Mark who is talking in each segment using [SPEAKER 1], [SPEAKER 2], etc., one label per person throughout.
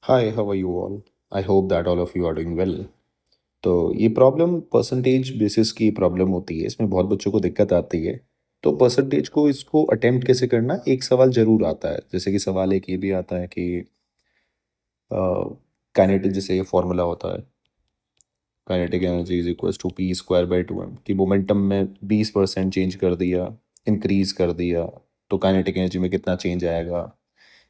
[SPEAKER 1] Hi, how are you all? I hope that all of you are doing well. तो ये problem percentage basis की problem होती है, इसमें बहुत बच्चों को दिक्कत आती है। तो परसेंटेज को इसको अटेम्प्ट कैसे करना, एक सवाल ज़रूर आता है। जैसे कि सवाल एक ये भी आता है कि काइनेटिक जैसे ये फॉर्मूला होता है, kinetic energy is equals to P square by two M, कि मोमेंटम में 20% चेंज कर दिया, इंक्रीज कर दिया, तो काइनेटिक एनर्जी में कितना चेंज आएगा।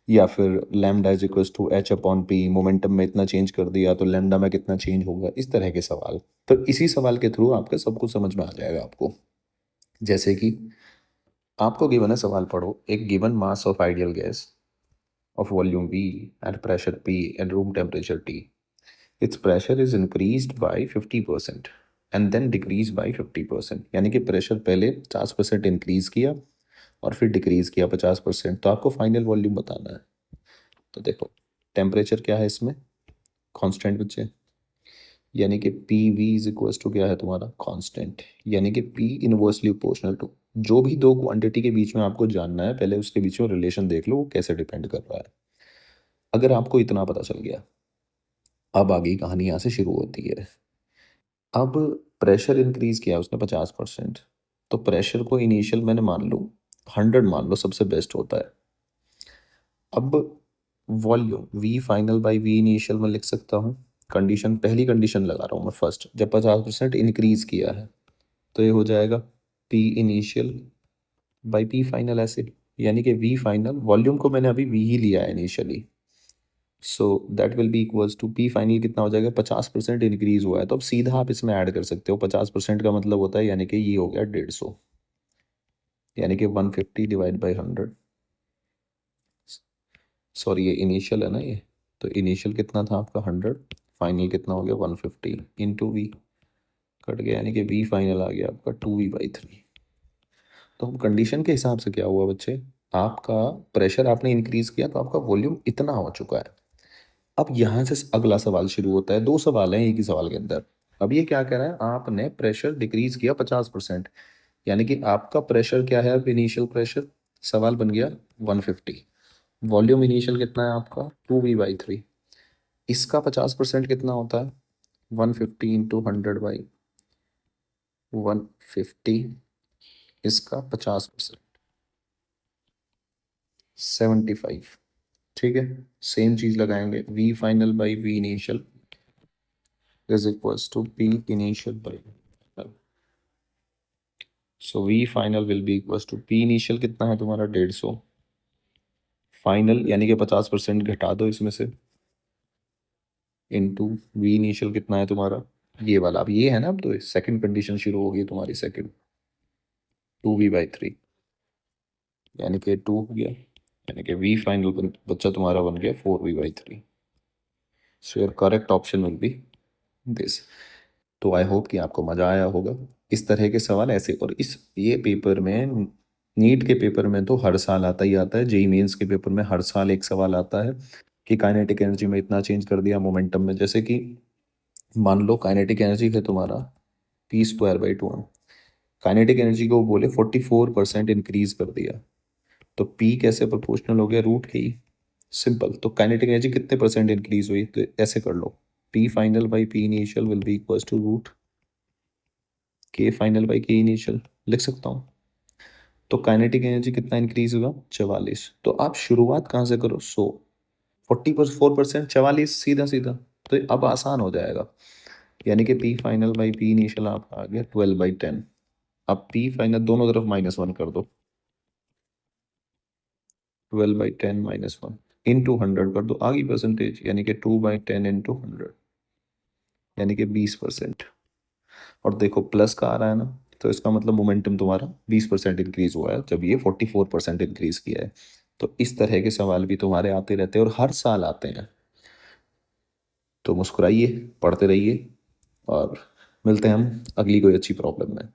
[SPEAKER 1] या फिर lambda is equals to H upon P, momentum में इतना चेंज कर दिया तो लैम्डा में कितना चेंज होगा, इस तरह के सवाल। तो इसी सवाल के थ्रू आपका सब कुछ समझ में आ जाएगा आपको। जैसे कि आपको गिवन है, सवाल पढ़ो, एक given mass of ideal gas of volume V at pressure P and room temperature T, its pressure is increased by 50% and then decrease by 50%। यानी कि प्रेशर पहले 50% इंक्रीज किया और फिर डिक्रीज किया 50%। तो आपको फाइनल वॉल्यूम बताना है। तो देखो, टेम्परेचर क्या है इसमें, कांस्टेंट बच्चे, यानी कि P V is equals to क्या है तुम्हारा, कांस्टेंट। यानी कि पी इनवर्सली प्रोपोर्शनल टू, जो भी दो क्वांटिटी के बीच में आपको जानना है, पहले उसके बीच में रिलेशन देख लो वो कैसे डिपेंड कर रहा है। अगर आपको इतना पता चल गया, अब आगे कहानी यहाँ से शुरू होती है। अब प्रेशर इंक्रीज किया उसने 50%, तो प्रेशर को इनिशियल मैंने मान लो 100 मान लो, सबसे बेस्ट होता है। अब volume V final by V initial में लिख सकता हूँ। कंडीशन, पहली कंडीशन लगा रहा हूँ मैं फर्स्ट, जब 50% इंक्रीज किया है तो ये हो जाएगा P initial by P final, ऐसे। यानी कि वी फाइनल, वॉल्यूम को मैंने अभी वी ही लिया है initially, so that will be equals to P final कितना हो जाएगा, 50% इंक्रीज हुआ है तो अब सीधा आप इसमें ऐड कर सकते हो। 50% का मतलब होता है, यानी कि ये हो गया 150, यानी कि 150 डिवाइड बाई 100। सॉरी, ये इनिशियल है ना ये, तो इनिशियल कितना था आपका 100, फाइनल कितना हो गया 150 इंटू वी, कट गया, यानी कि वी फाइनल आ गया आपका 2v/3। तो अब कंडीशन के हिसाब से क्या हुआ बच्चे, आपका प्रेशर आपने इंक्रीज किया तो आपका वॉल्यूम इतना हो चुका है। अब यहाँ से अगला सवाल शुरू होता है, दो सवाल हैं एक ही सवाल के अंदर। अब ये क्या कह रहा है, आपने प्रेशर डिक्रीज किया 50%, यानी कि आपका प्रेशर क्या है अब, इनिशियल प्रेशर, सवाल बन गया 150। वॉल्यूम इनिशियल कितना है आपका 2v/3, इसका 50% कितना होता है 150 इंटू 100/150, इसका 50% 75। ठीक है, सेम चीज लगाएंगे, V final by V initial is equals to P initial by, so V final will be equals to P initial कितना है तुम्हारा 150, फाइनल यानी कि 50% घटा दो इसमें से, इंटू वी इनिशियल कितना है तुम्हारा ये वाला। अब ये है ना, अब तो सेकंड कंडीशन शुरू होगी तुम्हारी, सेकंड 2v/3, यानी कि 2 हो गया, यानी कि वी फाइनल बच्चा तुम्हारा बन गया 4v/3। So your correct option will be this. तो आई होप कि आपको मज़ा आया होगा। इस तरह के सवाल ऐसे, और इस ये पेपर में, नीट के पेपर में तो हर साल आता ही आता है, जेई मेंस के पेपर में हर साल एक सवाल आता है कि काइनेटिक एनर्जी में इतना चेंज कर दिया मोमेंटम में। जैसे कि मान लो काइनेटिक एनर्जी है तुम्हारा P square by two M, kinetic energy को बोले 44% इंक्रीज कर दिया, तो पी कैसे प्रोपोर्शनल हो गया, रूट के ही, सिंपल। तो काइनेटिक एनर्जी कितने परसेंट इंक्रीज हुई, तो ऐसे कर लो, P final by P initial will be equals to root K final by K initial, लिख सकता हूँ। तो काइनेटिक एनर्जी कितना इंक्रीज हुआ 44। तो आप शुरुआत कहाँ से करो, 44%, 44 सीधा सीधा, तो अब आसान हो जाएगा। यानी कि P final by P initial आपका आ गया 12/10। अब पी फाइनल दोनों तरफ -1 कर दो, 12/10 -1 इंटू 100 कर दो, आ गई परसेंटेज, यानी कि 2/10 इंटू 100, यानी कि 20%। और देखो प्लस का आ रहा है ना, तो इसका मतलब मोमेंटम तुम्हारा 20% इंक्रीज हुआ है, जब ये 44% इंक्रीज किया है। तो इस तरह के सवाल भी तुम्हारे आते रहते हैं और हर साल आते हैं। तो मुस्कुराइए, पढ़ते रहिए, और मिलते हैं हम अगली कोई अच्छी प्रॉब्लम में।